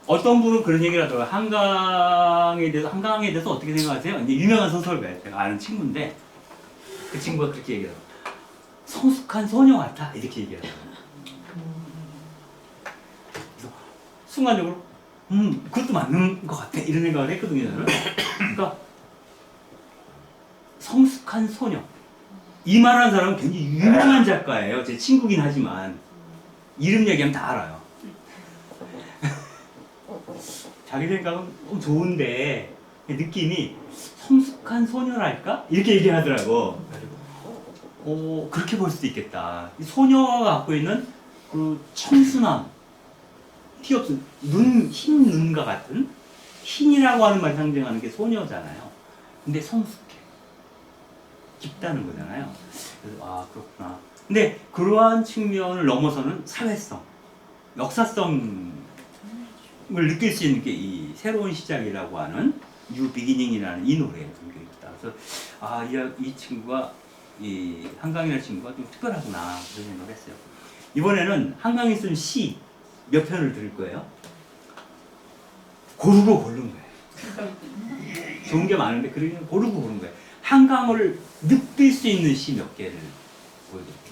어떤 분은 그런 얘기를 하더라고요. 한강에 대해서 어떻게 생각하세요? 이제 유명한 소설가예요. 제가 아는 친구인데 그 친구가 그렇게 얘기하더라고요. 성숙한 소녀 같아. 이렇게 얘기하더라고요. 그래서 순간적으로 그것도 맞는 것 같아. 이런 생각을 했거든요. 저는. 그러니까 성숙한 소녀. 이 말하는 사람은 굉장히 유명한 작가예요. 제 친구긴 하지만 이름 얘기하면 다 알아요. 자기 생각은 좋은데 느낌이 성숙한 소녀랄까? 이렇게 얘기하더라고. 그래가지고 그렇게 볼 수도 있겠다. 소녀가 갖고 있는 그 청순함, 티 없은 흰 눈과 같은 흰이라고 하는 말 상징하는 게 소녀잖아요. 근데 성숙해. 깊다는 거잖아요. 그래서 그렇구나. 근데 그러한 측면을 넘어서는 사회성, 역사성을 느낄 수 있는 게 이 새로운 시작이라고 하는 뉴 비기닝이라는 이 노래에 담겨 있다. 그래서 이 친구가 이 한강이라는 친구가 좀 특별하구나 그런 생각을 했어요. 이번에는 한강이 쓴 시 몇 편을 들을 거예요. 고르고 고른 거예요. 좋은 게 많은데 그러면 고르고 고른 거예요. 한강을 느낄 수 있는 시 몇 개를 보여드릴게요.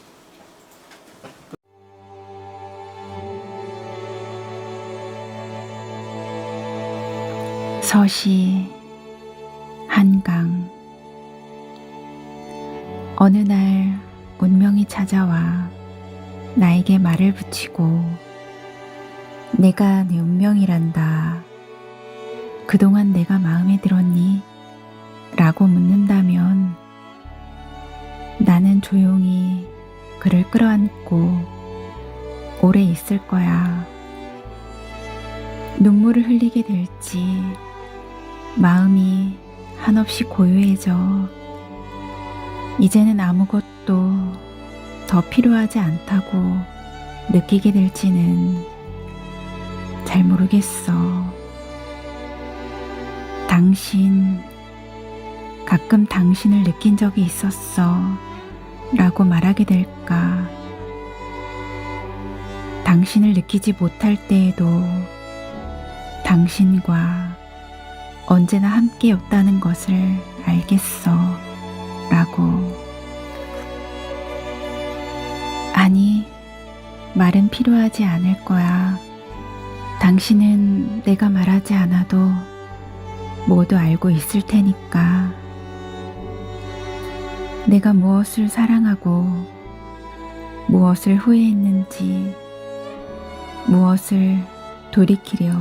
서시 한강. 어느 날 운명이 찾아와 나에게 말을 붙이고 내가 내 운명이란다. 그동안 내가 마음에 들었니? 라고 묻는다면 나는 조용히 그를 끌어안고 오래 있을 거야. 눈물을 흘리게 될지 마음이 한없이 고요해져 이제는 아무것도 더 필요하지 않다고 느끼게 될지는 잘 모르겠어. 가끔 당신을 느낀 적이 있었어 라고 말하게 될까? 당신을 느끼지 못할 때에도 당신과 언제나 함께였다는 것을 알겠어 라고. 아니, 말은 필요하지 않을 거야. 당신은 내가 말하지 않아도 모두 알고 있을 테니까. 내가 무엇을 사랑하고 무엇을 후회했는지, 무엇을 돌이키려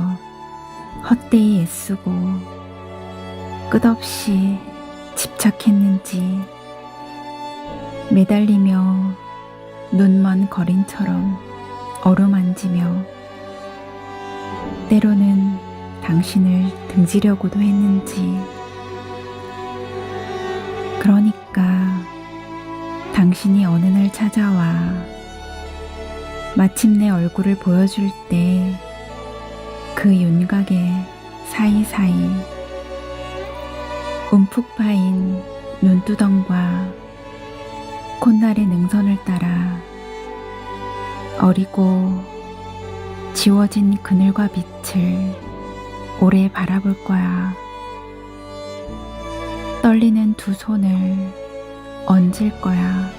헛되이 애쓰고 끝없이 집착했는지, 매달리며 눈먼 거린처럼 어루만지며 때로는 당신을 등지려고도 했는지. 그러니까 당신이 어느 날 찾아와 마침내 얼굴을 보여줄 때 그 윤곽의 사이사이 움푹 파인 눈두덩과 콧날의 능선을 따라 어리고 지워진 그늘과 빛을 오래 바라볼 거야. 떨리는 두 손을 얹을 거야.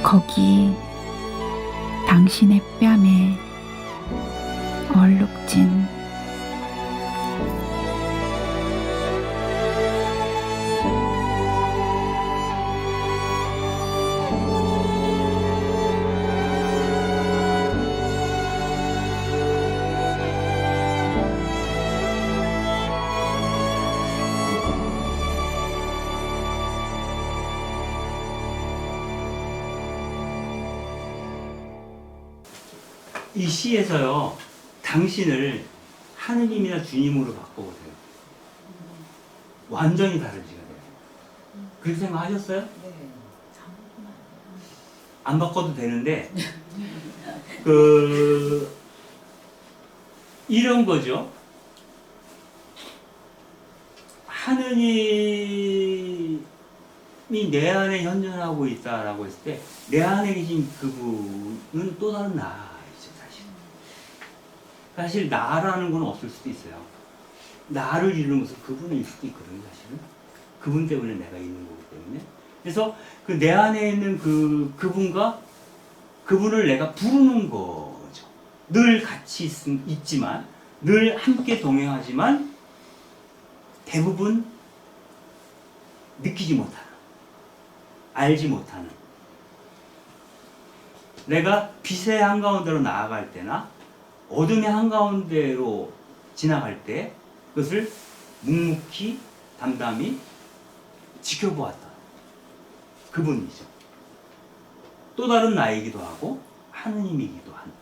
거기 당신의 뺨에 얼룩진 이 시에서요, 당신을 하느님이나 주님으로 바꿔보세요. 완전히 다른 시가 돼요. 그렇게 생각하셨어요? 네. 안 바꿔도 되는데, 이런 거죠. 하느님이 내 안에 현존하고 있다라고 했을 때, 내 안에 계신 그분은 또 다른 나이죠, 사실. 사실 나라는 건 없을 수도 있어요. 나를 이루는 것은 그분일 수도 있거든요, 사실은. 그분 때문에 내가 있는 거기 때문에. 그래서 그 내 안에 있는 그분과 그분을 내가 부르는 거죠. 늘 같이 있지만, 늘 함께 동행하지만, 대부분 느끼지 못하는, 알지 못하는. 내가 빛의 한가운데로 나아갈 때나, 어둠의 한가운데로 지나갈 때, 그것을 묵묵히, 담담히 지켜보았다. 그분이죠. 또 다른 나이기도 하고 하느님이기도 한.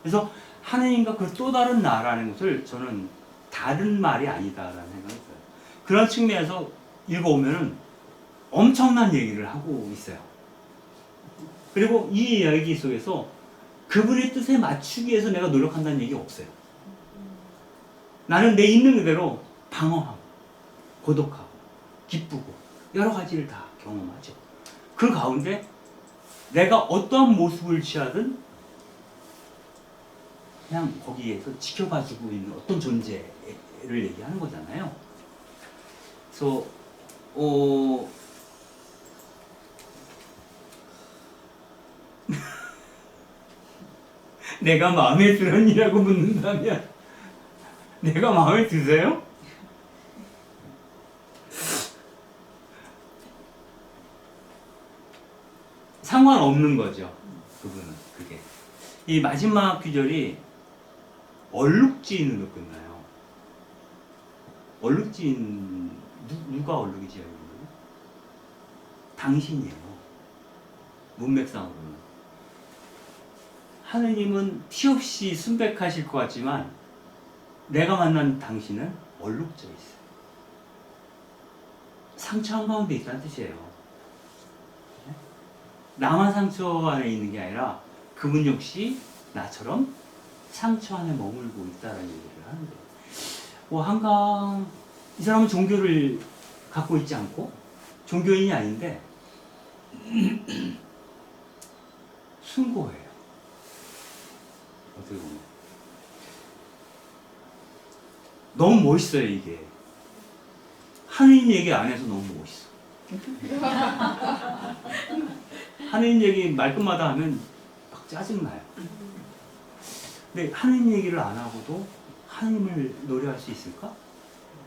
그래서 하느님과 그 또 다른 나라는 것을 저는 다른 말이 아니다라는 생각이 들어요. 그런 측면에서 읽어오면은 엄청난 얘기를 하고 있어요. 그리고 이 이야기 속에서 그분의 뜻에 맞추기 위해서 내가 노력한다는 얘기 없어요. 나는 내 있는 그대로 방황하고 고독하고 기쁘고 여러 가지를 다 경험하죠. 그 가운데 내가 어떠한 모습을 취하든 그냥 거기에서 지켜봐주고 있는 어떤 존재를 얘기하는 거잖아요. 그래서 내가 마음에 들었니라고 묻는다면 내가 마음에 드세요? 상관없는 거죠. 그분은 그게. 이 마지막 귀절이 얼룩지인으로 끝나요. 얼룩지인 누가 얼룩이 지어요? 당신이에요. 문맥상으로는. 하느님은 티 없이 순백하실 것 같지만 내가 만난 당신은 얼룩져 있어요. 상처 한가운데 있다는 뜻이에요. 나만 상처 안에 있는 게 아니라 그분 역시 나처럼 상처 안에 머물고 있다는 얘기를 하는데, 한강 이 사람은 종교를 갖고 있지 않고 종교인이 아닌데 순고예요. 어떻게 보면 너무 멋있어요. 이게 하느님 얘기 안 해서 너무 멋있어. 하느님 얘기 말끝마다 하면 막 짜증나요. 근데 하느님 얘기를 안 하고도 하느님을 노래할 수 있을까?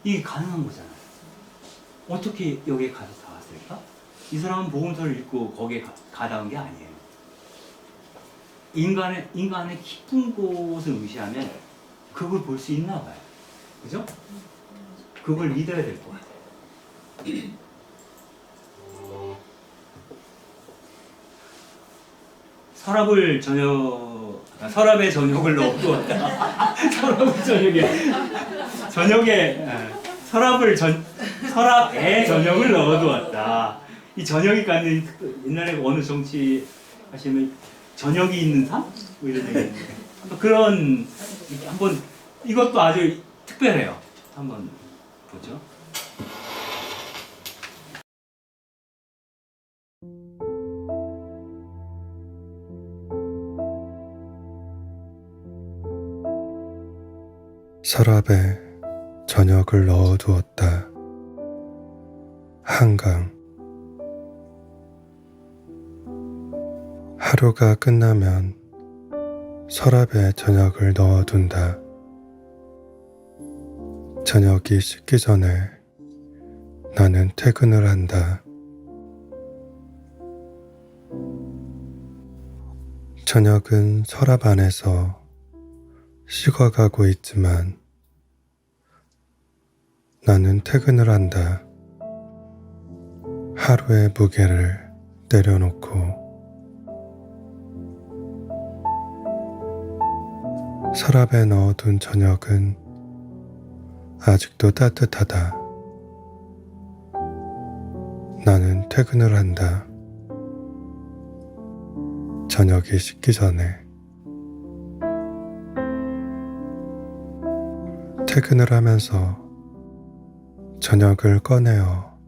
이게 가능한 거잖아요. 어떻게 여기에 가서 닿았을까? 이 사람은 복음서를 읽고 거기에 가닿은 게 아니에요. 인간의 깊은 곳을 의시하면 그걸 볼 수 있나 봐요. 그죠? 그걸 믿어야 될 것 같아요. 서랍에 저녁을 넣어두었다. 서랍에 저녁을 넣어두었다. 이 저녁이 갖는 옛날에 어느 정치 하시면 저녁이 있는 삶? 뭐 이런 얘기. 그런 한번 이것도 아주 특별해요. 한번 보죠. 서랍에 저녁을 넣어두었다. 한강. 하루가 끝나면 서랍에 저녁을 넣어둔다. 저녁이 식기 전에 나는 퇴근을 한다. 저녁은 서랍 안에서 식어가고 있지만 나는 퇴근을 한다. 하루의 무게를 내려놓고 서랍에 넣어둔 저녁은 아직도 따뜻하다. 나는 퇴근을 한다. 저녁이 식기 전에. 퇴근을 하면서 저녁을 꺼내어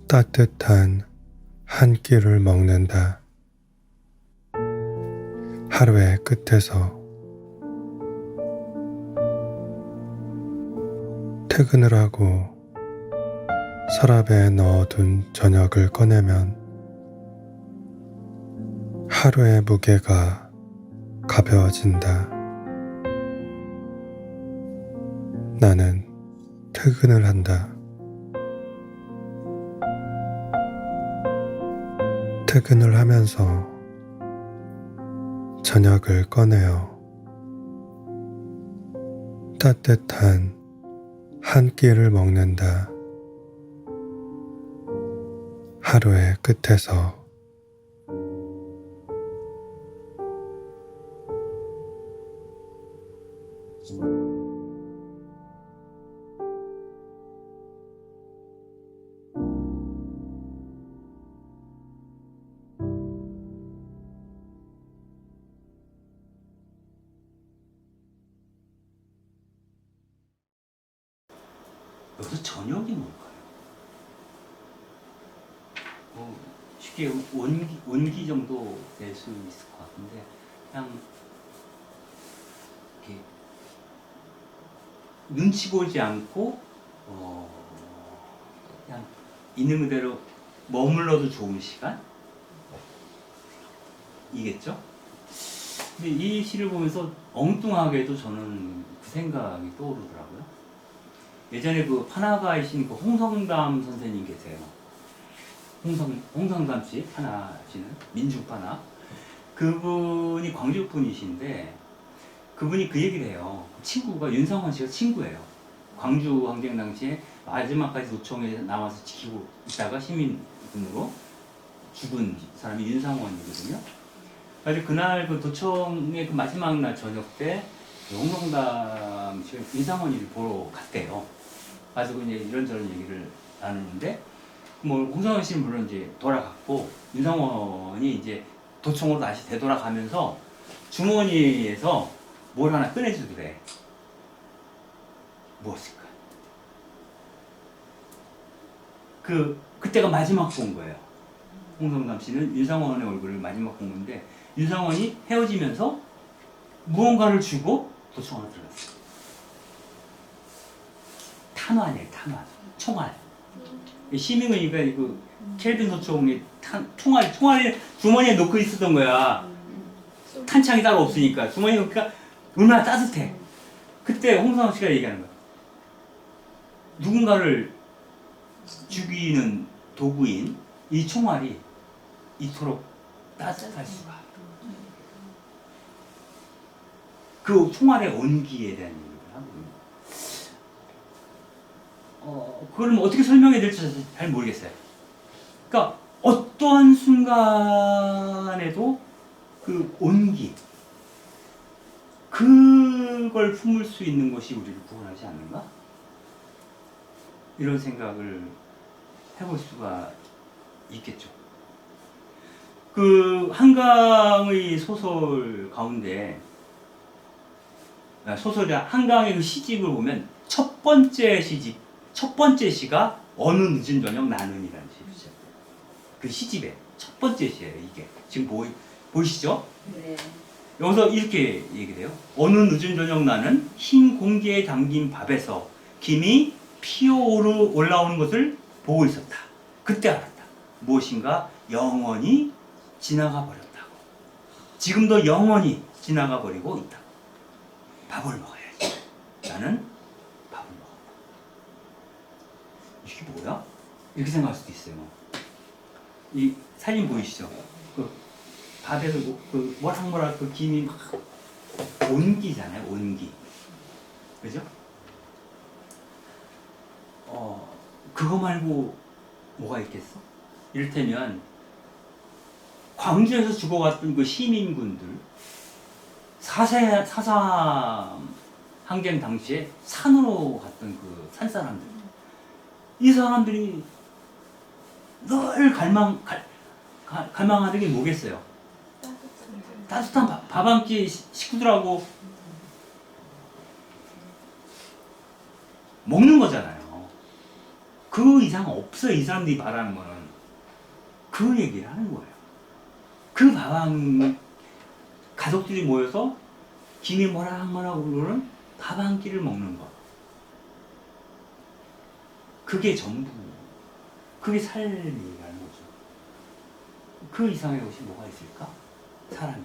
따뜻한 한 끼를 먹는다. 하루의 끝에서 퇴근을 하고 서랍에 넣어둔 저녁을 꺼내면 하루의 무게가 가벼워진다. 나는 퇴근을 한다. 퇴근을 하면서 저녁을 꺼내어 따뜻한 한 끼를 먹는다. 하루의 끝에서 여기서 저녁이 뭘까요? 쉽게 온기 정도 될 수 있을 것 같은데 그냥 이렇게 눈치 보지 않고 그냥 있는 그대로 머물러도 좋은 시간? 이겠죠? 근데 이 시를 보면서 엉뚱하게도 저는 그 생각이 떠오르더라고요. 예전에 그 판화가이신 그 홍성담 선생님 계세요. 홍성담 씨 판화시는 민중판화. 그분이 광주 분이신데 그분이 그 얘기를 해요. 친구가 윤상원 씨가 친구예요. 광주 항쟁 당시에 마지막까지 도청에 남아서 지키고 있다가 시민군으로 죽은 사람이 윤상원이거든요. 그래서 그날 그 도청의 그 마지막 날 저녁 때 홍성담 씨가 윤상원이를 보러 갔대요. 가지고 이제 이런저런 얘기를 나누는데 뭐 홍성원 씨는 물론 이제 돌아갔고 윤상원이 이제 도청으로 다시 되돌아가면서 주머니에서 뭘 하나 꺼내주더래. 무엇일까? 그때가 마지막 본 거예요. 홍성담 씨는 윤상원의 얼굴을 마지막 본 건데 윤상원이 헤어지면서 무언가를 주고 도청으로 들어갔어요. 탄환이에요, 탄환. 총알. 시민의가 그 켈빈 소총의 총알 주머니에 넣고 있었던 거야. 탄창이 따로 없으니까. 주머니에 넣으니까 얼마나 따뜻해. 그때 홍성원 씨가 얘기하는 거야. 누군가를 죽이는 도구인 이 총알이 이토록 따뜻할 수가. 그 총알의 온기에 대한 얘기를 하거든요. 그걸 뭐 어떻게 설명해야 될지 잘 모르겠어요. 그러니까 어떠한 순간에도 그 온기, 그걸 품을 수 있는 것이 우리를 구원하지 않는가? 이런 생각을 해볼 수가 있겠죠. 그 한강의 소설 가운데 소설이 한강의 그 시집을 보면 첫 번째 시가 어느 늦은 저녁 나는이라는 시죠. 그 시집의 첫 번째 시예요. 이게 지금 보이시죠? 네. 여기서 이렇게 얘기해요. 어느 늦은 저녁 나는 흰 공기에 담긴 밥에서 김이 피어오르 올라오는 것을 보고 있었다. 그때 알았다. 무엇인가 영원히 지나가 버렸다고. 지금도 영원히 지나가 버리고 있다고. 밥을 먹어야지. 나는 밥을 먹어. 이게 뭐야? 이렇게 생각할 수도 있어요. 이 사진 보이시죠? 그 밥에서 그 모락모락 그 김이 막 온기잖아요. 온기. 그죠? 그거 말고 뭐가 있겠어? 이를테면 광주에서 죽어갔던 그 시민군들 4.3 항쟁 당시에 산으로 갔던 그 산사람들, 이 사람들이 늘 갈망하던 게 뭐겠어요? 따뜻한 밥 한 끼 식구들하고 먹는 거잖아요. 그 이상 없어요. 이 사람들이 바라는 거는. 그 얘기를 하는 거예요. 그 가족들이 모여서 김이 모락모락 오르는 밥 한 끼를 먹는 거. 그게 전부, 그게 삶이라는 거죠. 그 이상의 것이 뭐가 있을까? 사람이.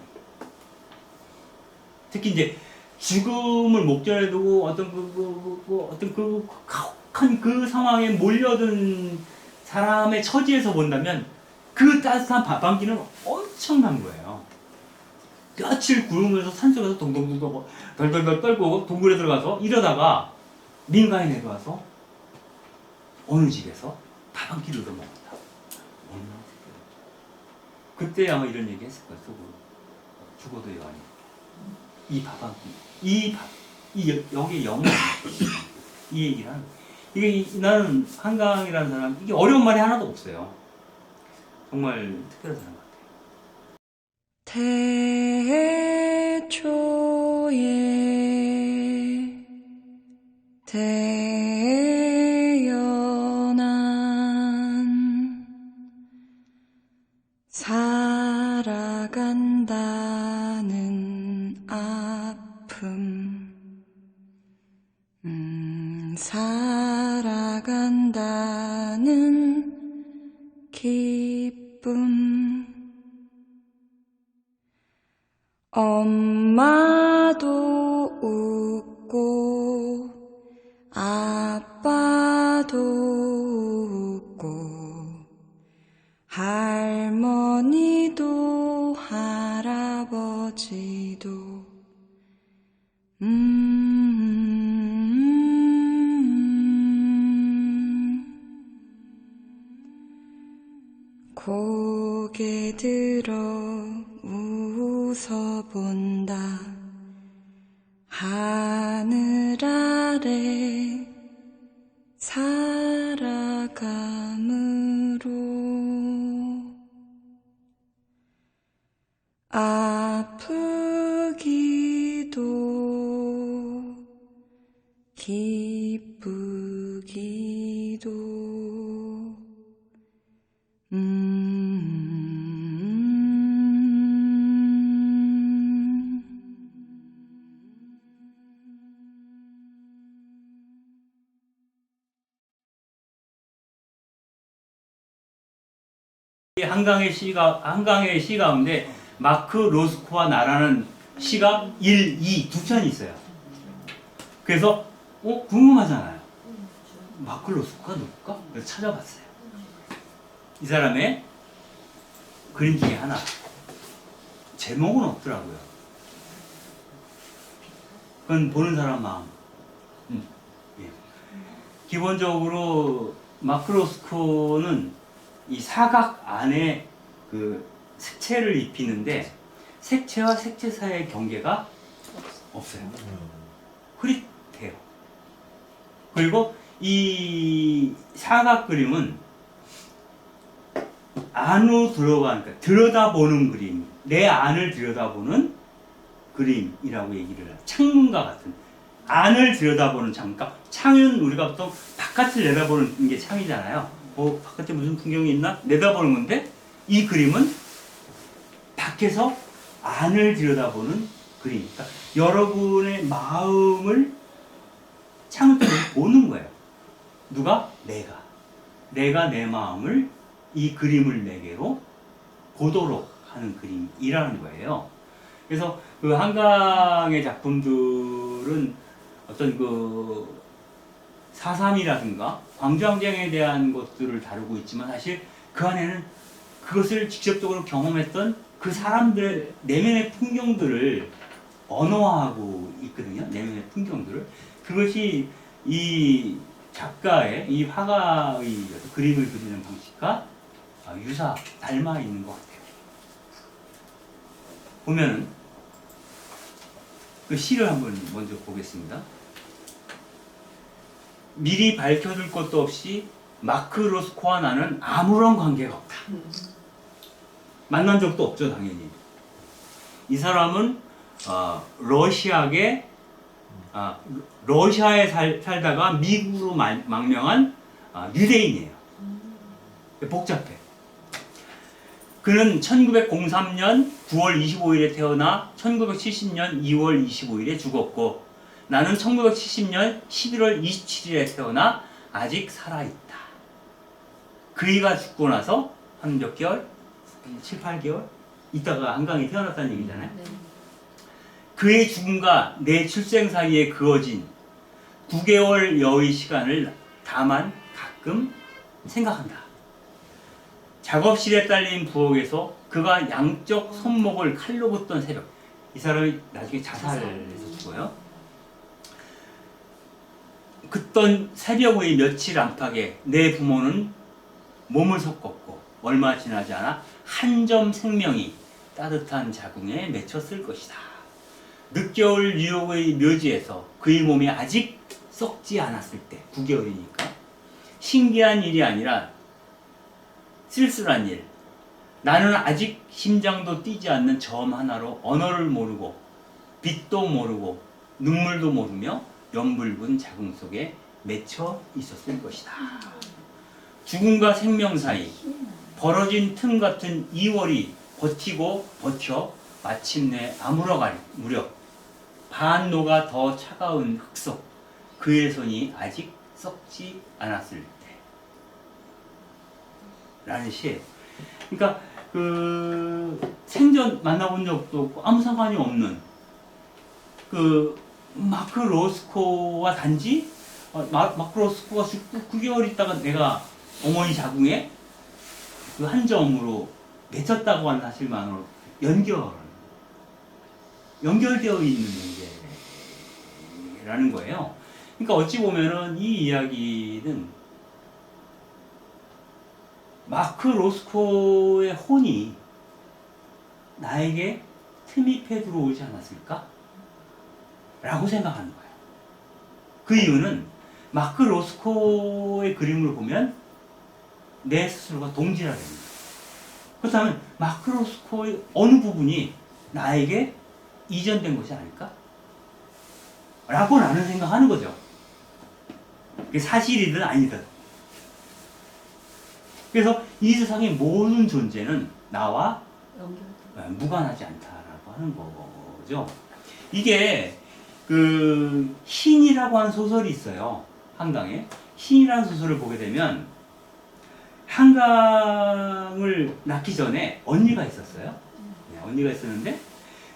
특히 이제 죽음을 목전에 두고 어떤 어떤 그 가혹한 그 상황에 몰려든 사람의 처지에서 본다면 그 따뜻한 밥한끼는 엄청난 거예요. 며칠 굶으면서 산속에서 동동동동 덜덜덜 떨고 동굴에 들어가서 이러다가 민가에 내려와서 어느 집에서 밥 한 끼를 얻어먹었다. 얼마나 슬퍼요. 그때 아마 이런 얘기 했을 거예요. 속으로. 죽어도 여한이. 이 밥 한 끼. 여기에 영혼이 이 얘기를 하는 거예요. 이게 나는 한강이라는 사람, 이게 어려운 말이 하나도 없어요. 정말 특별한 사람 같아요. 태초에 태어난 살아간다는 아픔 살아간다는 기쁨 엄마도 웃고 아빠도 웃고 할머니도 할아버지도 고개 들어 웃어본다 하늘 아래 살아감으로 아프기도 기쁘기도 한강의 시 가운데 마크 로스코와 나라는 시가 1, 2 두 편이 있어요. 그래서 궁금하잖아요. 마크 로스코가 누굴까? 그래서 찾아봤어요. 이 사람의 그림 중에 하나. 제목은 없더라고요. 그건 보는 사람 마음. 예. 기본적으로 마크 로스코는 이 사각 안에 그 색채를 입히는데 색채와 색채 사이의 경계가 없어요. 흐릿해요. 그리고 이 사각 그림은 안으로 그러니까 들여다보는 그림, 내 안을 들여다보는 그림이라고 얘기를 해요. 창문과 같은 안을 들여다보는 창문. 그러니까 창은 우리가 보통 바깥을 내다보는 게 창이잖아요. 바깥에 무슨 풍경이 있나? 내다보는 건데 이 그림은 밖에서 안을 들여다보는 그림. 그러니까 여러분의 마음을 창을 통해서 보는 거예요. 누가? 내가 내 마음을 이 그림을 매개로 보도록 하는 그림이라는 거예요. 그래서 그 한강의 작품들은 어떤 그 4.3이라든가 광주항쟁에 대한 것들을 다루고 있지만 사실 그 안에는 그것을 직접적으로 경험했던 그 사람들의 내면의 풍경들을 언어화하고 있거든요. 내면의 풍경들을. 그것이 이 작가의, 이 화가의 그림을 그리는 방식과 닮아 있는 것 같아요. 보면은 그 시를 한번 먼저 보겠습니다. 미리 밝혀둘 것도 없이 마크 로스코와 나는 아무런 관계가 없다. 만난 적도 없죠, 당연히. 이 사람은 러시아에 살다가 미국으로 망명한 유대인이에요. 복잡해. 그는 1903년 9월 25일에 태어나 1970년 2월 25일에 죽었고, 나는 1970년 11월 27일에 태어나 아직 살아있다. 그이가 죽고 나서 한 몇 개월? 7, 8개월? 있다가 한강이 태어났다는 얘기잖아요. 그의 죽음과 내 출생 사이에 그어진 9개월 여의 시간을 다만 가끔 생각한다. 작업실에 딸린 부엌에서 그가 양쪽 손목을 칼로 긋던 새벽. 이 사람이 나중에 자살해서 죽어요. 긋던 새벽의 며칠 안팎에 내 부모는 몸을 섞었고 얼마 지나지 않아 한 점 생명이 따뜻한 자궁에 맺혔을 것이다. 늦겨울 뉴욕의 묘지에서 그의 몸이 아직 썩지 않았을 때 9개월이니까 신기한 일이 아니라 쓸쓸한 일. 나는 아직 심장도 뛰지 않는 점 하나로 언어를 모르고 빛도 모르고 눈물도 모르며 연불군 자궁 속에 맺혀 있었을 것이다. 죽음과 생명 사이 벌어진 틈 같은 2월이 버티고 버텨 마침내 아물어갈 무렵 반노가 더 차가운 흙 속 그의 손이 아직 썩지 않았을 때 라는 시예요. 그러니까 그 생전 만나본 적도 없고 아무 상관이 없는 그 마크 로스코와 단지 마크 로스코가 죽고 9개월 있다가 내가 어머니 자궁에 그 한 점으로 맺혔다고 하는 사실만으로 연결되어 있는 문제라는 거예요. 그러니까 어찌 보면은 이 이야기는 마크 로스코의 혼이 나에게 틈입해 들어오지 않았을까? 라고 생각하는 거예요. 그 이유는 마크 로스코의 그림을 보면 내 스스로가 동질하게 됩니다. 그렇다면 마크 로스코의 어느 부분이 나에게 이전된 것이 아닐까? 라고 나는 생각하는 거죠. 그게 사실이든 아니든. 그래서 이 세상의 모든 존재는 나와 무관하지 않다라고 하는 거죠. 이게 그 신이라고 하는 소설이 있어요. 한강에. 신이라는 소설을 보게 되면 한강을 낳기 전에 언니가 있었어요. 네, 언니가 있었는데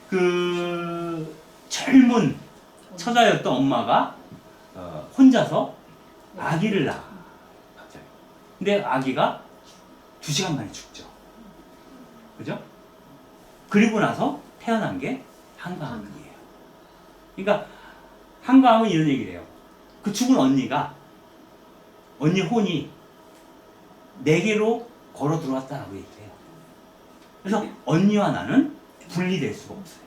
그 젊은 처자였던 엄마가 혼자서 아기를 낳아. 갑자기. 근데 아기가 2시간 만에 죽죠. 그죠? 그리고 나서 태어난 게 한강이에요. 그러니까 한강은 이런 얘기를 해요. 그 죽은 언니가 언니 혼이 내게로 걸어 들어왔다라고 얘기해요. 그래서 언니와 나는 분리될 수가 없어요.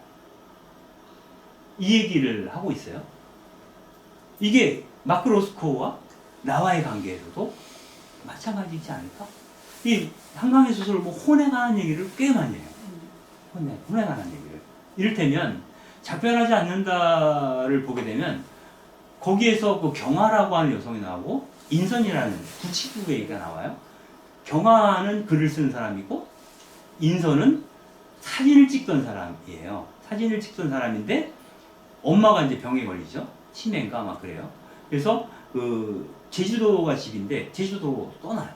이 얘기를 하고 있어요. 이게 마크 로스코와 나와의 관계에서도 마찬가지이지 않을까? 이 한강의 소설 뭐 혼에 관한 얘기를 꽤 많이 해요. 혼에 관한 얘기를. 이를테면 작별하지 않는다를 보게 되면 거기에서 그 경아라고 하는 여성이 나오고 인선이라는 두 친구의 얘기가 나와요. 경아는 글을 쓴 사람이고 인선은 사진을 찍던 사람이에요. 사진을 찍던 사람인데 엄마가 이제 병에 걸리죠. 치매인가 아마 그래요. 그래서 그 제주도가 집인데 제주도로 떠나요.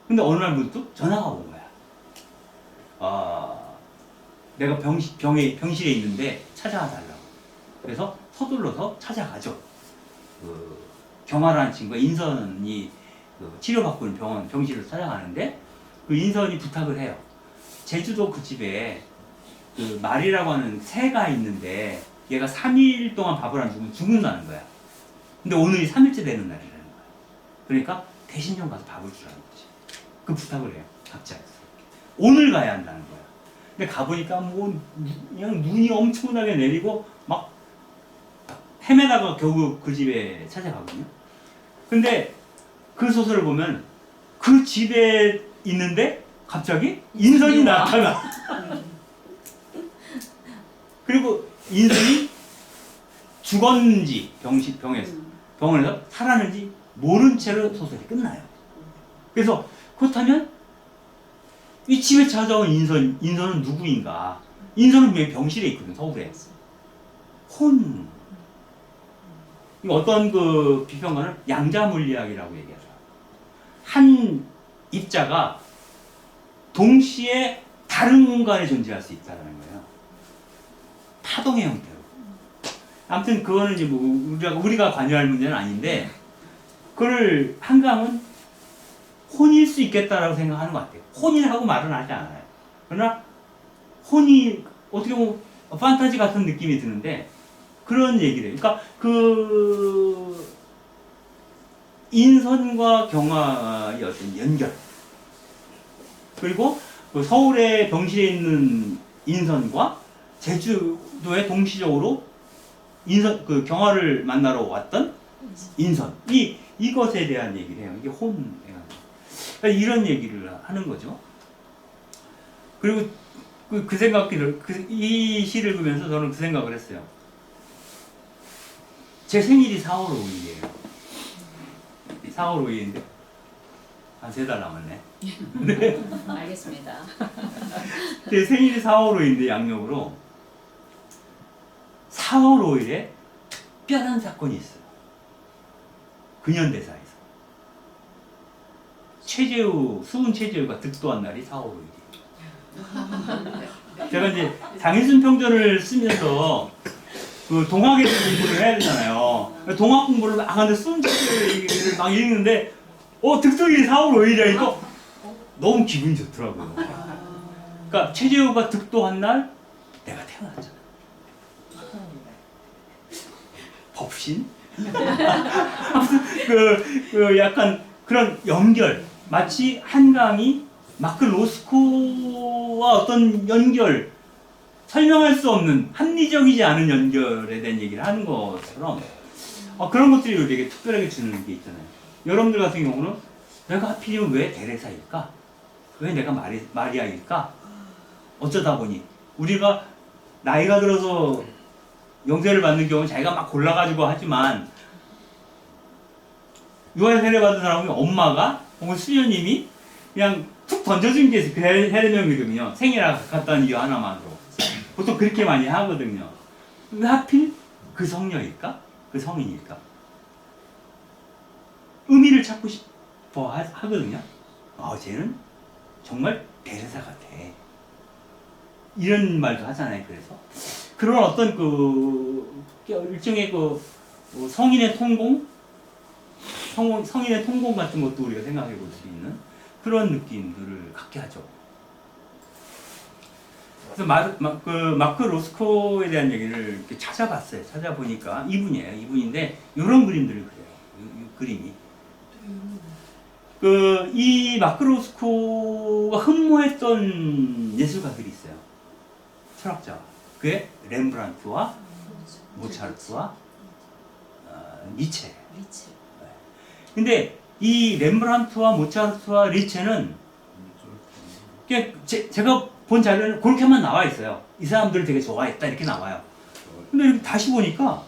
근데 어느 날 문득 전화가 온 거야. 내가 병실에 있는데 찾아와 달라고. 그래서 서둘러서 찾아가죠. 그 경아라는 친구가 인선이 그 치료받고 있는 병실을 찾아가는데 그 인선이 부탁을 해요. 제주도 그 집에 그 말이라고 하는 새가 있는데 얘가 3일 동안 밥을 안 주면 죽는다는 거야. 근데 오늘이 3일째 되는 날이라는 거야. 그러니까 대신 좀 가서 밥을 주라는 거지. 그 부탁을 해요. 갑자기. 오늘 가야 한다는 거야. 근데 가보니까 뭐 그냥 눈이 엄청나게 내리고 막 헤매다가 겨우 그 집에 찾아가거든요. 근데 그 소설을 보면 그 집에 있는데 갑자기 인선이 나타나. 그리고 인선이 죽었는지 병원에서 살았는지 모른 채로 소설이 끝나요. 그래서 그렇다면 이 집에 찾아온 인선은 누구인가? 인선은 왜 병실에 있거든, 서울에. 어떤 그 비평가는 양자물리학이라고 얘기하죠. 한 입자가 동시에 다른 공간에 존재할 수 있다는 거예요. 파동의 형태로. 아무튼 그거는 이제 뭐 우리가 관여할 문제는 아닌데, 그걸 한강은 혼일 수 있겠다라고 생각하는 것 같아요. 혼이라고 말은 하지 않아요. 그러나 혼이 어떻게 보면 판타지 같은 느낌이 드는데 그런 얘기를 해요. 그러니까 그 인선과 경화의 어떤 연결, 그리고 그 서울의 병실에 있는 인선과 제주도에 동시적으로 인선 그 경화를 만나러 왔던 인선, 이것에 대한 얘기를 해요. 이게 혼, 그러니까 이런 얘기를 하는 거죠. 그리고 그 생각을 이 시를 보면서 저는 그 생각을 했어요. 제 생일이 4월 5일이에요. 4월 5일인데 한 3달 남았네. 네. 알겠습니다. 제 생일이 4월 5일인데 양력으로 4월 5일에 특별한 사건이 있어요. 근현대사에서. 수은 최재우가 득도한 날이 4월 5일이에요. 제가 이제 장일순 평전을 쓰면서 그 동학에 대해서 공부를 해야 되잖아요. 동학 공부를 막 하는데 수은 최재우를 막 읽는데 득도일이 4월 5일이니까 너무 기분이 좋더라고요. 그러니까 최재우가 득도한 날 내가 태어났잖아. 법신? 그 약간 그런 연결, 마치 한강이 마크 로스코와 어떤 연결, 설명할 수 없는 합리적이지 않은 연결에 대한 얘기를 하는 것처럼 그런 것들이 우리에게 특별하게 주는 게 있잖아요. 여러분들 같은 경우는 내가 하필이면 왜 데레사일까? 왜 내가 마리아일까? 어쩌다 보니 우리가 나이가 들어서 영세를 받는 경우는 자기가 막 골라가지고 하지만 유아 세례 받은 사람은 엄마가 혹은 수녀님이 그냥 툭 던져준 게 그 세례명이거든요. 생일하고 같다는 이유 하나만으로 보통 그렇게 많이 하거든요. 왜 하필 그 성녀일까? 그 성인일까? 의미를 찾고 싶어 하거든요. 쟤는 정말 대레사 같아. 이런 말도 하잖아요. 그래서 그런 어떤 그 일종의 그 성인의 통공, 성인의 통공 같은 것도 우리가 생각해 볼 수 있는 그런 느낌들을 갖게 하죠. 그래서 마크 로스코에 대한 얘기를 이렇게 찾아봤어요. 찾아보니까 이분이에요. 이분인데 이런 그림들을 그려요. 이 그림이. 이 마크 로스코가 흠모했던 예술가들이 있어요. 철학자. 그게 렘브란트와 모차르트와 니체. 근데 이 렘브란트와 모차르트와 리체는 제가 본 자료는 그렇게만 나와 있어요. 이 사람들을 되게 좋아했다 이렇게 나와요. 근데 이렇게 다시 보니까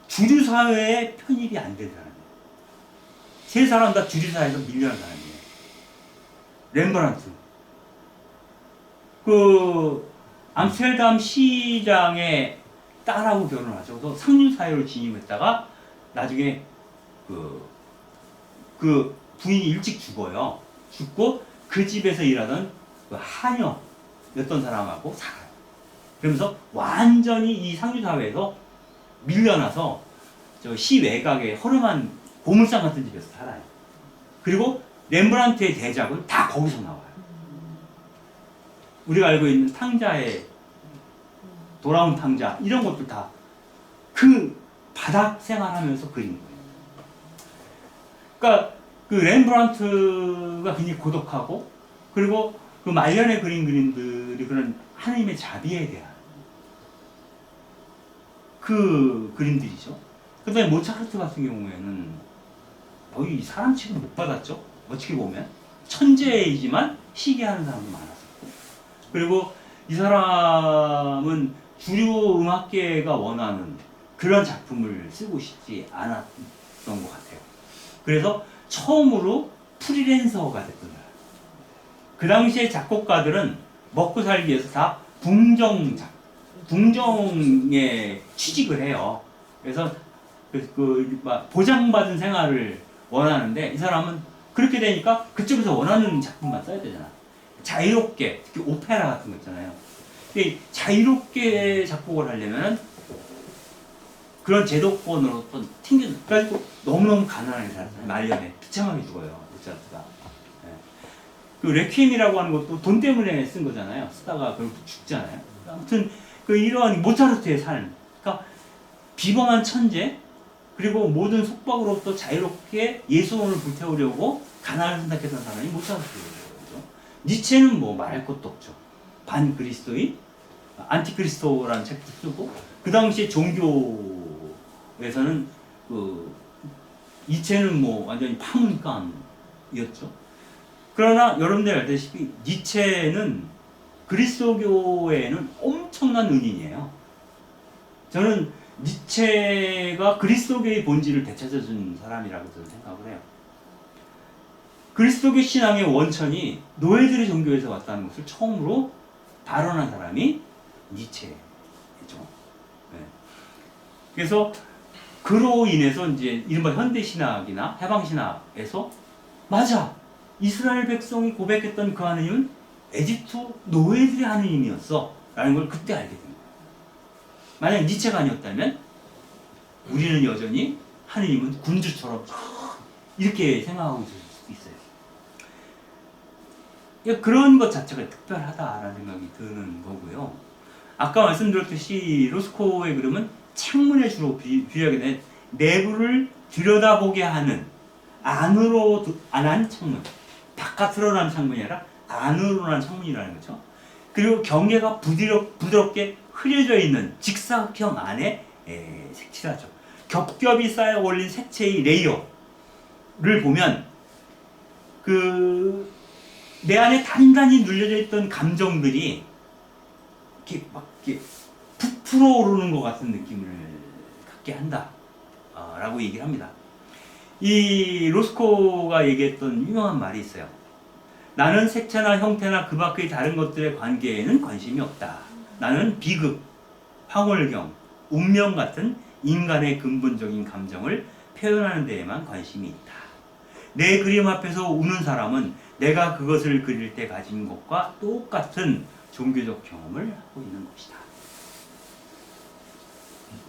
주류 사회에 편입이 안 된 사람이에요. 세 사람 다 주류 사회에서 밀려난 사람이에요. 렘브란트. 암스테르담 시장의 딸하고 결혼하죠. 그래서 상류 사회로 진입했다가 나중에 그 부인이 일찍 죽어요. 죽고 그 집에서 일하던 그 하녀였던 사람하고 살아요. 그러면서 완전히 이 상류 사회에서 밀려나서 저 시외곽의 허름한 보물상 같은 집에서 살아요. 그리고 렘브란트의 대작은 다 거기서 나와요. 우리가 알고 있는 탕자의 돌아온 탕자 이런 것도 다 그 바닥 생활하면서 그린 거예요. 그러니까 그 렘브란트가 굉장히 고독하고 그리고 그 말년에 그린 그림들이 그런 하나님의 자비에 대한 그 그림들이죠. 그다음에 모차르트 같은 경우에는 거의 사람 취급 못 받았죠. 어떻게 보면 천재이지만 시기하는 사람도 많았어요. 그리고 이 사람은 주류 음악계가 원하는 그런 작품을 쓰고 싶지 않았던 것 같아요. 그래서 처음으로 프리랜서가 됐던 거예요. 그 당시에 작곡가들은 먹고 살기 위해서 다 궁정에 취직을 해요. 그래서 막 보장받은 생활을 원하는데 이 사람은 그렇게 되니까 그쪽에서 원하는 작품만 써야 되잖아. 자유롭게, 특히 오페라 같은 거 있잖아요. 근데 자유롭게 작곡을 하려면 그런 제도권으로 또 튕겨가지고 너무너무 가난하게 살았어요. 말년에 비참하게 죽어요. 모차르트가. 네. 그 레퀴엠이라고 하는 것도 돈 때문에 쓴 거잖아요. 쓰다가 결국 죽잖아요. 아무튼 이러한 모차르트의 삶, 그러니까 비범한 천재, 그리고 모든 속박으로부터 자유롭게 예술혼을 불태우려고 가난을 선택했던 사람이 모차르트예요. 니체는 뭐 말할 것도 없죠. 반그리스도인, 안티크리스토라는 책도 쓰고, 그 당시에 종교에서는 니체는 뭐 완전히 파문감이었죠. 그러나 여러분들 알다시피 니체는 그리스도교에는 엄청난 은인이에요. 저는 니체가 그리스도교의 본질을 되찾아준 사람이라고 저는 생각을 해요. 그리스도교 신앙의 원천이 노예들의 종교에서 왔다는 것을 처음으로 발언한 사람이 니체죠. 네. 그래서 그로 인해서 이제 이른바 현대 신학이나 해방 신학에서 맞아, 이스라엘 백성이 고백했던 그 하느님은 에집트 노예들의 하느님이었어 라는 걸 그때 알게 됩니다. 만약 니체가 아니었다면 우리는 여전히 하느님은 군주처럼 이렇게 생각하고 있을 수 있어요. 그런 것 자체가 특별하다라는 생각이 드는 거고요. 아까 말씀드렸듯이 로스코의 그림은 창문에 주로 비유하게 된 내부를 들여다보게 하는 안으로 난 창문, 바깥으로 난 창문이 아니라 안으로 난 창문이라는 거죠. 그리고 경계가 부드럽게 흐려져 있는 직사각형 안에 색칠하죠. 겹겹이 쌓여 올린 색채의 레이어를 보면 내 안에 단단히 눌려져 있던 감정들이 이렇게 막 이렇게 부풀어 오르는 것 같은 느낌을 갖게 한다. 라고 얘기를 합니다. 이 로스코가 얘기했던 유명한 말이 있어요. 나는 색채나 형태나 그 밖의 다른 것들의 관계에는 관심이 없다. 나는 비극, 황홀경, 운명 같은 인간의 근본적인 감정을 표현하는 데에만 관심이 있다. 내 그림 앞에서 우는 사람은 내가 그것을 그릴 때 가진 것과 똑같은 종교적 경험을 하고 있는 것이다.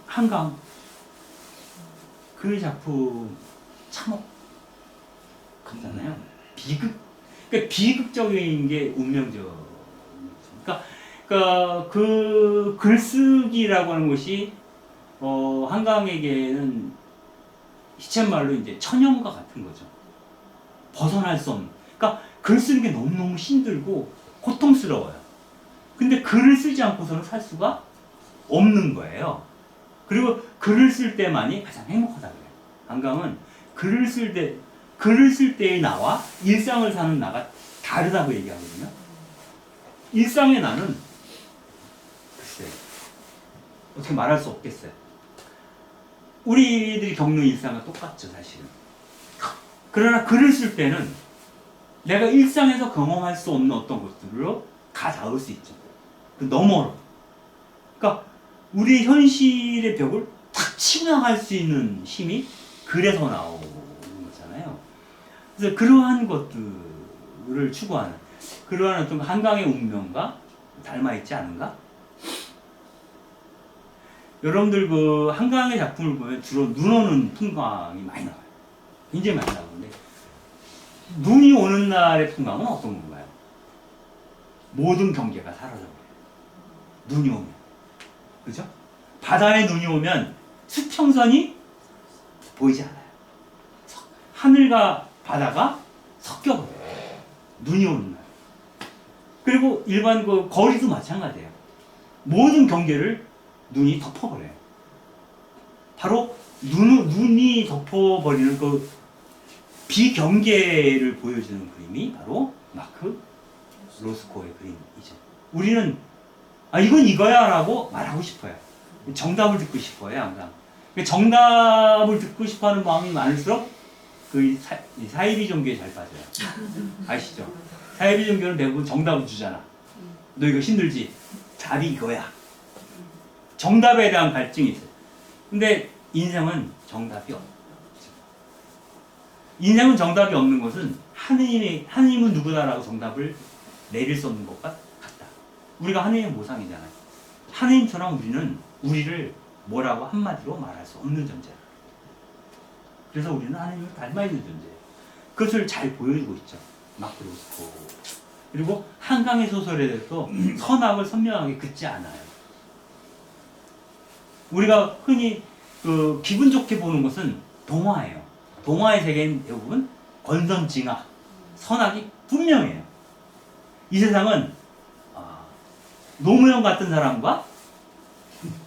한강 그 작품 참혹하잖아요. 그러니까 비극적인 게 운명적. 그러니까 그 글쓰기라고 하는 것이 한강에게는 시쳇말로 이제 천연과 같은 거죠. 벗어날 수 없는. 그러니까 글 쓰는 게 너무너무 힘들고 고통스러워요. 근데 글을 쓰지 않고서는 살 수가 없는 거예요. 그리고 글을 쓸 때만이 가장 행복하다 그래요. 한강은 글을 쓸 때의 나와 일상을 사는 나가 다르다고 얘기하거든요. 일상의 나는 글쎄 어떻게 말할 수 없겠어요. 우리들이 겪는 일상은 똑같죠, 사실은. 그러나 글을 쓸 때는 내가 일상에서 경험할 수 없는 어떤 것들로 가 닿을 수 있죠. 너무 어려워. 그러니까 우리 현실의 벽을 탁 치고 나갈 수 있는 힘이 글에서 나오는 거잖아요. 그래서 그러한 것들을 추구하는, 그러한 어떤 한강의 운명과 닮아있지 않은가? 여러분들 그 한강의 작품을 보면 주로 눈 오는 풍광이 많이 나와요. 굉장히 많이 나오는데, 눈이 오는 날의 풍광은 어떤 건가요? 모든 경계가 사라져버려요. 눈이 오면. 그죠? 바다에 눈이 오면 수평선이 보이지 않아요. 하늘과 바다가 섞여버려요. 눈이 오는 날. 그리고 일반 그 거리도 마찬가지예요. 모든 경계를 눈이 덮어버려요. 바로 눈이 덮어버리는 그 비경계를 보여주는 그림이 바로 마크 로스코의 그림이죠. 우리는 이건 이거야 라고 말하고 싶어요. 정답을 듣고 싶어요, 항상. 정답을 듣고 싶어하는 마음이 많을수록 그 사이비 종교에 잘 빠져요. 아시죠? 사이비 종교는 대부분 정답을 주잖아. 너 이거 힘들지? 답이 이거야. 정답에 대한 갈증이 있어요. 근데 인생은 정답이 없죠. 인생은 정답이 없는 것은 하느님은 누구다라고 정답을 내릴 수 없는 것과 같다. 우리가 하느님의 모상이잖아요. 하느님처럼 우리를 뭐라고 한마디로 말할 수 없는 존재야. 그래서 우리는 하느님을 닮아 있는 존재예요. 그것을 잘 보여주고 있죠. 마크 로스코. 그리고 한강의 소설에 대해서 선악을 선명하게 긋지 않아요. 우리가 흔히 기분 좋게 보는 것은 동화예요. 동화의 세계는 대부분 권선징악, 선악이 분명해요. 이 세상은 노무현 같은 사람과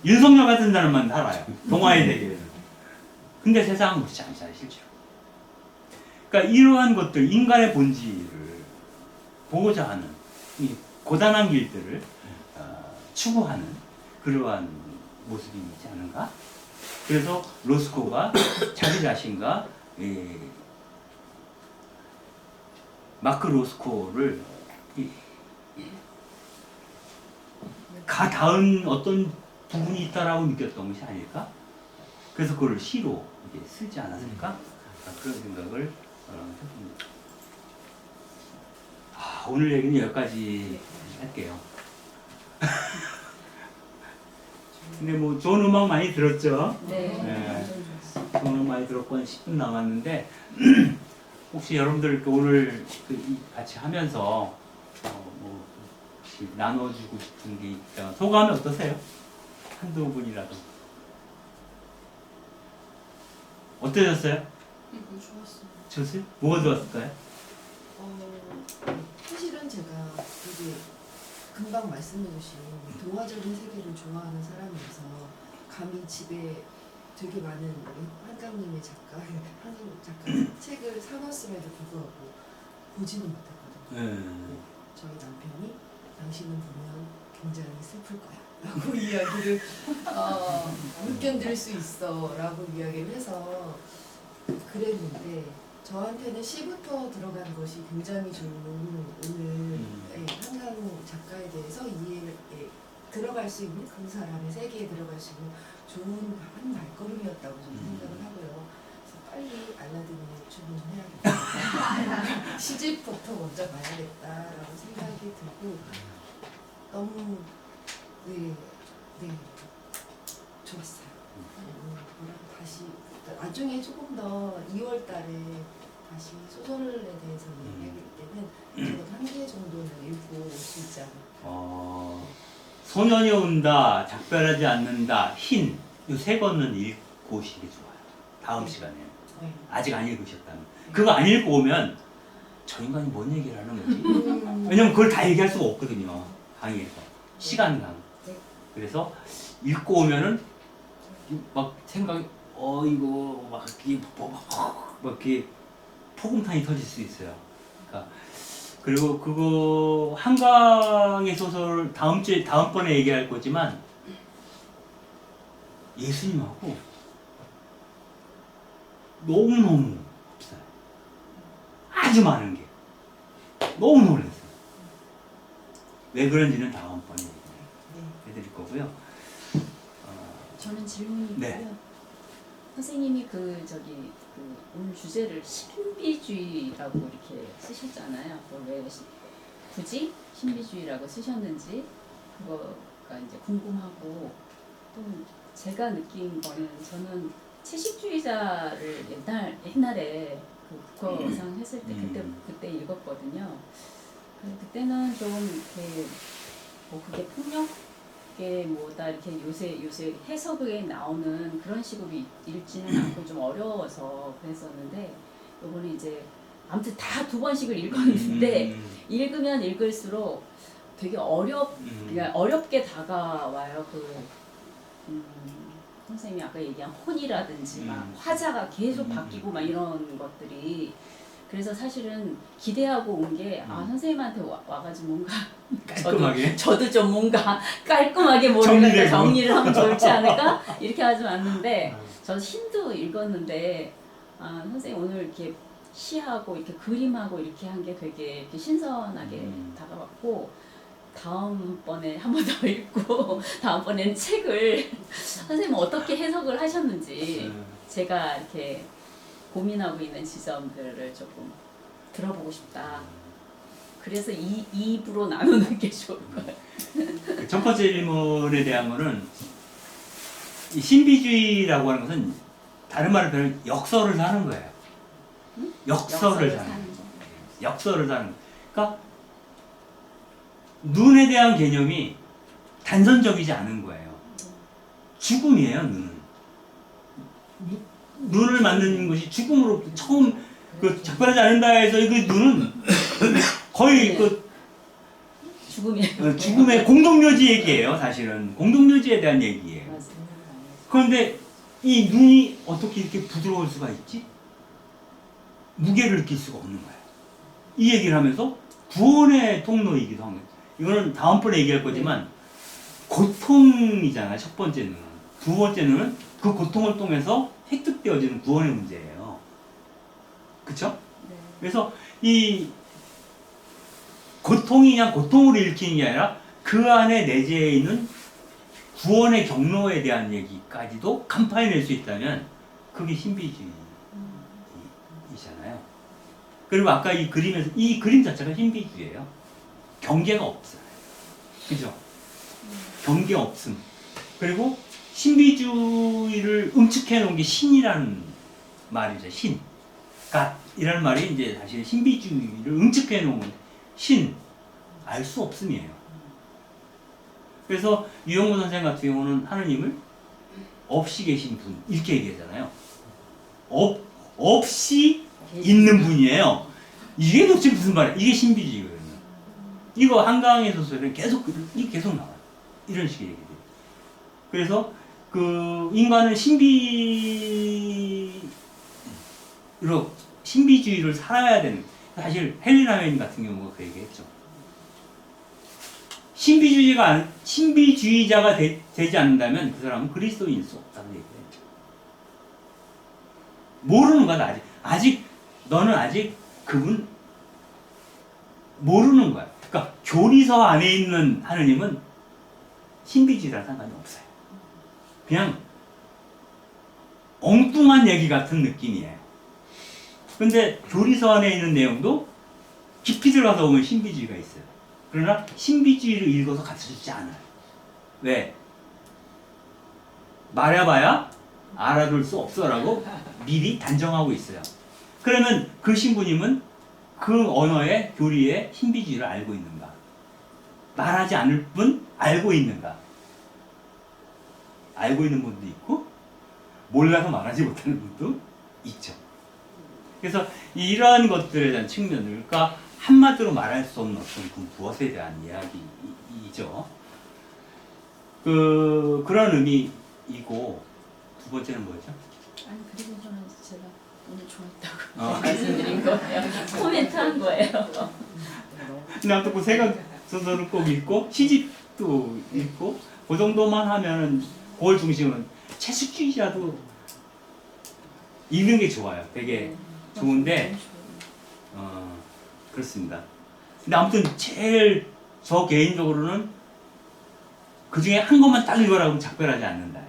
윤석열 같은 사람만 살아요. 동화의 세계에는. 근데 세상은 그렇지 않잖아요, 실제로. 그러니까 이러한 것들, 인간의 본질을 보고자 하는 이 고단한 길들을 추구하는 그러한 모습이 있지 않은가? 그래서 로스코가 자기 자신과 마크 로스코를 닿은 어떤 부분이 있다라고 느꼈던 것이 아닐까? 그래서 그걸 시로 이제 쓰지 않았을까? 그런 생각을 해봅니다. 오늘 얘기는 여기까지 할게요. 근데 뭐 좋은 음악 많이 들었죠? 네. 좋은 음악 많이 들었고 한 10분 남았는데 혹시 여러분들 오늘 같이 하면서 뭐 혹시 나눠주고 싶은 게 있다면 소감이 어떠세요? 한두 분이라도. 어떠셨어요? 좋았어요. 좋았어요? 뭐가 좋았을까요? 사실은 제가 되게 금방 말씀해주신 동화적인 세계를 좋아하는 사람이라서 감히 집에 되게 많은 한강님의 한강 작가 책을 사놨음에도 불구하고 보지는 못했거든요. 저희 남편이 당신은 보면 굉장히 슬플 거야 라고 이야기를 못 견딜 수 있어 라고 이야기를 해서 그랬는데 저한테는 시부터 들어간 것이 굉장히 좋은 오늘 한강 작가에 대해서 이해에 들어갈 수 있는 그 사람의 세계에 들어갈 수 있는 좋은 한 발걸음이었다고 저는 생각을 하고요. 그래서 빨리 알라딘을 주문해야겠다. 시집부터 먼저 가야겠다라고 생각이 들고 너무 좋았어요. 다시 나중에 조금 더 2월 달에 다시 소설에 대해서 얘기할 때는 저도 한 개 정도는 읽고 올 수 있지 않을까. 소년이 온다, 작별하지 않는다, 흰. 이 세 권은 읽고 오시기 좋아요. 다음 시간에. 네. 아직 안 읽으셨다면. 그거 안 읽고 오면 저 인간이 뭔 얘기를 하는 거지? 왜냐면 그걸 다 얘기할 수가 없거든요. 강의에서. 시간상. 네. 그래서 읽고 오면은 막 생각이 이거 막 이렇게 폭음탄이 터질 수 있어요. 그러니까 그리고 그거 한강의 소설 다음번에 얘기할 거지만 예수님하고 너무너무 비싸요. 아주 많은 게 너무 놀랐어요. 왜 그런지는 다음번에 해드릴 거고요. 저는 질문이 있고요. 네. 선생님이 오늘 주제를 신비주의라고 이렇게 쓰셨잖아요. 왜 굳이 신비주의라고 쓰셨는지 그거가 이제 궁금하고, 또 제가 느낀 거는 저는 채식주의자를 옛날에 그 국어상 했을 때 그때 읽었거든요. 그때는 좀 이렇게 그게 폭력의 뭐다 이렇게 요새 해석에 나오는 그런 식으로 읽지는 않고 좀 어려워서 그랬었는데, 요번에 이제 아무튼 다 2번씩을 읽었는데 읽으면 읽을수록 되게 그러니까 어렵게 다가와요. 선생님이 아까 얘기한 혼이라든지 막 화자가 계속 바뀌고 막 이런 것들이, 그래서 사실은 기대하고 온 게 선생님한테 와가지고 뭔가 깔끔하게 저도 좀 뭔가 깔끔하게 정리를 하면 좋지 않을까 이렇게 하지 않는데, 저 신도 읽었는데 선생님 오늘 이렇게 시하고 이렇게 그림하고 이렇게 한 게 되게 이렇게 신선하게 다가왔고, 다음번에 한 번 더 읽고 다음번에는 책을 선생님은 어떻게 해석을 하셨는지 제가 이렇게 고민하고 있는 지점들을 조금 들어보고 싶다. 그래서 이 입으로 나누는 게 좋을 거예요. 그첫 번째 질문에 대한 거는 이 신비주의라고 하는 것은 다른 말로 표현하면 역설을 사는 거예요. 역설을 사는 거예요. 역설을 사는 거예요. 그러니까 눈에 대한 개념이 단선적이지 않은 거예요. 죽음이에요, 눈은. 눈을 만드는 것이 죽음으로 처음 그 작별하지 않는다 해서 그 눈은 거의 그 죽음의 공동묘지 얘기예요, 사실은. 공동묘지에 대한 얘기예요. 그런데 이 눈이 어떻게 이렇게 부드러울 수가 있지? 무게를 느낄 수가 없는 거예요. 이 얘기를 하면서 구원의 통로이기도 합니다. 이거는 다음번에 얘기할 거지만 고통이잖아요, 첫 번째는. 두 번째는 그 고통을 통해서 획득되어지는 구원의 문제예요. 그쵸? 네. 그래서 이 고통이 그냥 고통으로 읽히는 게 아니라 그 안에 내재해 있는 구원의 경로에 대한 얘기까지도 간파해낼 수 있다면 그게 신비주의잖아요. 그리고 아까 이 그림에서 이 그림 자체가 신비주의예요. 경계가 없어요. 그죠? 경계 없음. 그리고 신비주의를 응축해 놓은 게 신이라는 말이죠. 신. 갓이라는 말이 이제 사실 신비주의를 응축해 놓은 건데 신. 알 수 없음이에요. 그래서 유영모 선생 같은 경우는 하느님을 없이 계신 분 이렇게 얘기하잖아요. 없이 있는 분이에요. 이게 도대체 무슨 말이야? 이게 신비주의거든요. 이거 한강의 소설은 이게 계속 나와요. 이런 식의 얘기들. 그래서 그 인간은 신비주의를 살아야 되는. 사실 헬리나 웨인 같은 경우가 그 얘기했죠. 신비주의자가 되지 않는다면 그 사람은 그리스도인일 수 없다는 얘기예요. 모르는 거야, 아직 너는 아직 그분 모르는 거야. 그러니까 교리서 안에 있는 하느님은 신비주의랑 상관이 없어요. 그냥 엉뚱한 얘기 같은 느낌이에요. 근데 교리서 안에 있는 내용도 깊이 들어가서 보면 신비주의가 있어요. 그러나 신비주의를 읽어서 가르쳐주지 않아요. 왜? 말해봐야 알아둘 수 없어라고 미리 단정하고 있어요. 그러면 그 신부님은 그 언어의 교리의 신비주의를 알고 있는가? 말하지 않을 뿐 알고 있는가? 알고 있는 분도 있고 몰라서 말하지 못하는 분도 있죠. 그래서 이러한 것들에 대한 측면을, 그러니까 한마디로 말할 수 없는 어떤 그 무엇에 대한 이야기이죠. 그런 의미이고, 두 번째는 뭐였죠? 아니 그리고 저는 제가 오늘 좋았다고 말씀드린 거예요. 코멘트 한 거예요. 나도 그 세간 소설을 꼭 읽고 시집도 읽고 그 정도만 하면은 그걸 중심으로 채식주의자도 읽는 게 좋아요. 되게 좋은데 그렇습니다. 근데 아무튼 제일 저 개인적으로는 그 중에 한 권만 딱 읽어라고 하면 작별하지 않는다.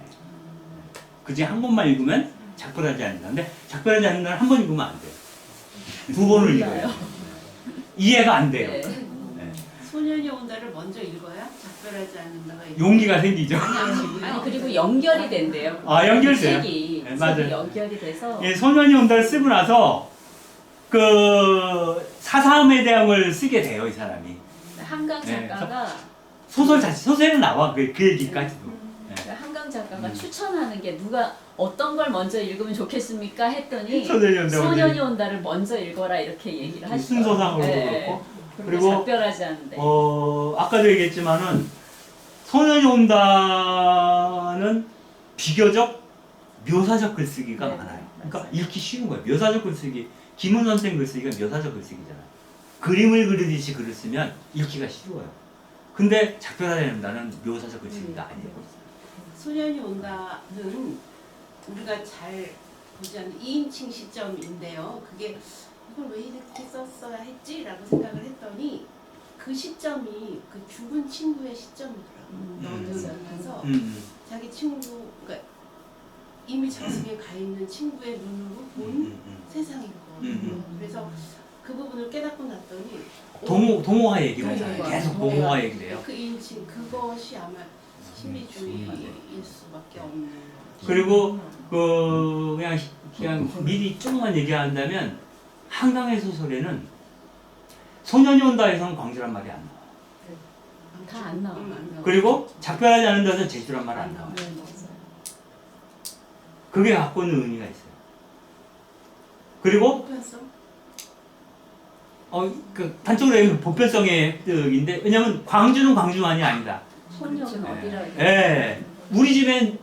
그 중에 한 권만 읽으면 작별하지 않는다. 근데 작별하지 않는다는 한 번 읽으면 안 돼요. 두 번을 읽어요. 이해가 안 돼요. 네. 네. 소년이 온다를 먼저 읽어야 작별하지 않는다가 용기가 생기죠. 아니 그리고 연결이 된대요. 아, 연결돼요? 책이 네, 맞아요. 연결이 돼서 예, 소년이 온다를 쓰고 나서 그 사사함의 대왕을 쓰게 돼요, 이 사람이. 한강 작가가 소설에 나와 그 얘기까지도. 예. 한강 작가가 추천하는 게 누가 어떤 걸 먼저 읽으면 좋겠습니까 했더니 소년이 온다. 소년이 온다를 먼저 읽어라 이렇게 얘기를 하시더라고요. 순서상으로도 네. 그렇고. 그리고 그리고 작별하지 않는데. 아까도 얘기했지만은 소년이 온다는 비교적 묘사적 글쓰기가 네, 많아요. 맞아요. 그러니까 읽기 쉬운 거예요. 묘사적 글쓰기. 김은 선생 글쓰기가 묘사적 글쓰기잖아요. 그림을 그리듯이 글을 쓰면 읽기가 쉬워요. 근데 작별하지 않는다는 묘사적 글쓰기가 아니에요. 소년이 온다는 우리가 잘 보지 않는 2인칭 시점인데요. 그게 이걸 왜 이렇게 썼어야 했지라고 생각을 했더니 그 시점이 그 죽은 친구의 시점이더라고요. 그래서 자기 친구, 그러니까 이미 저승에 가 있는 친구의 눈으로 본 세상인 거예요. 그래서 그 부분을 깨닫고 났더니 동호화 얘기를 하잖아요. 동호화. 계속 동호화 얘기를 해요. 그 인칭 그것이 아마 신비주의일 수밖에 없는. 그리고 그냥 미리 조금만 얘기한다면 한강의 소설에는 소년이 온다 해서는 광주란 말이 안 나와. 다 안 나와. 그리고 작별하지 않은 데서 제주란 말 안 나와. 네, 맞아요. 그게 갖고 있는 의미가 있어요. 그리고 보편성? 그 단적으로 얘기하면 보편성의 획득인데 왜냐면 광주는 광주만이 아니다. 소녀는 어디라 예, 우리 집엔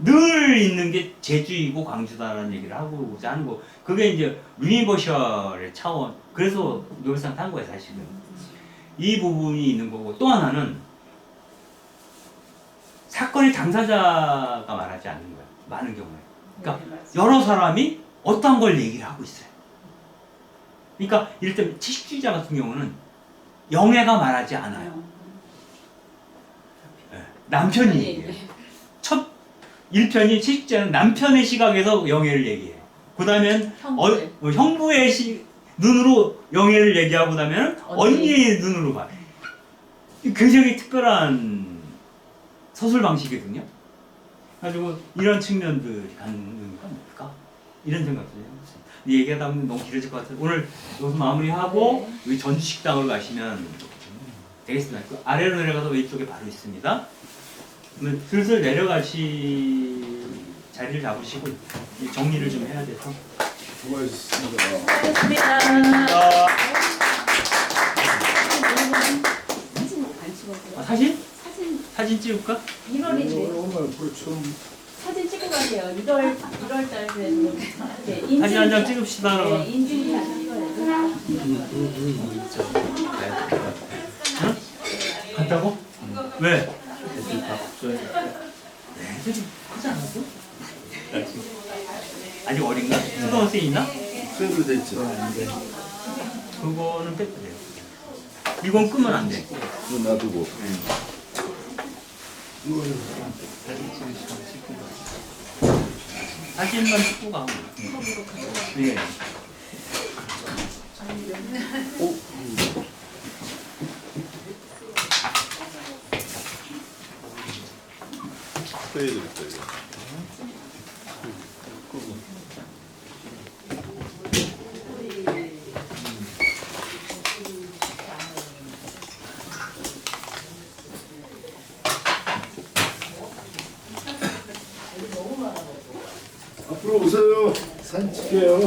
늘 있는 게 제주이고 광주다라는 얘기를 하고자 하는 거. 그게 이제 유니버셜의 차원. 그래서 노벨상 탄 거예요, 사실은. 이 부분이 있는 거고 또 하나는 사건의 당사자가 말하지 않는 거예요. 많은 경우에. 그러니까 여러 사람이 어떠한 걸 얘기를 하고 있어요. 그러니까 이를테면 채식주의자 같은 경우는 영애가 말하지 않아요. 예, 남편이 얘기해요. 첫 1편이 채식주의자는 남편의 시각에서 영애를 얘기해요. 그 다음엔 형부의 눈으로 영애를 얘기하고 그다음에는 언니의 눈으로 봐요. 굉장히 특별한 서술 방식이거든요. 그래가지고 이런 측면들이 갖는 의미가 뭘까? 이런 생각도 해봤어요. 얘기하다 보면 너무 길어질 것 같아서 오늘 여기서 마무리하고 여기 전주식당으로 가시면 되겠습니다. 그 아래로 내려가서 왼쪽에 바로 있습니다. 그러면 슬슬 내려가시 자리를 잡으시고 정리를 좀 해야 돼서. 수고하셨습니다. 사진 안 찍었어요? 사진? 사진 사진 찍을까? 1월인데 오늘 그좀 사진 찍고 가세요. 1월 달에도 네, 사진 한 장 찍읍시다. 네, 그러면. 인증샷 찍어야죠. 응? 간다고? 왜? 애들이 크지 않았어? 아직 어린가? 초등학생 있나? 쇠로 돼 있죠. 그거는 빼도 돼요. 이건 끄면 안 돼. 그거 놔두고. 사진만 찍고 가고. 네. 빼야 되겠다 이거. 앞으로 오세요. 사진 찍게요.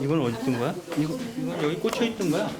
이건 어디 있던 거야? 이건 여기 꽂혀 있던 거야?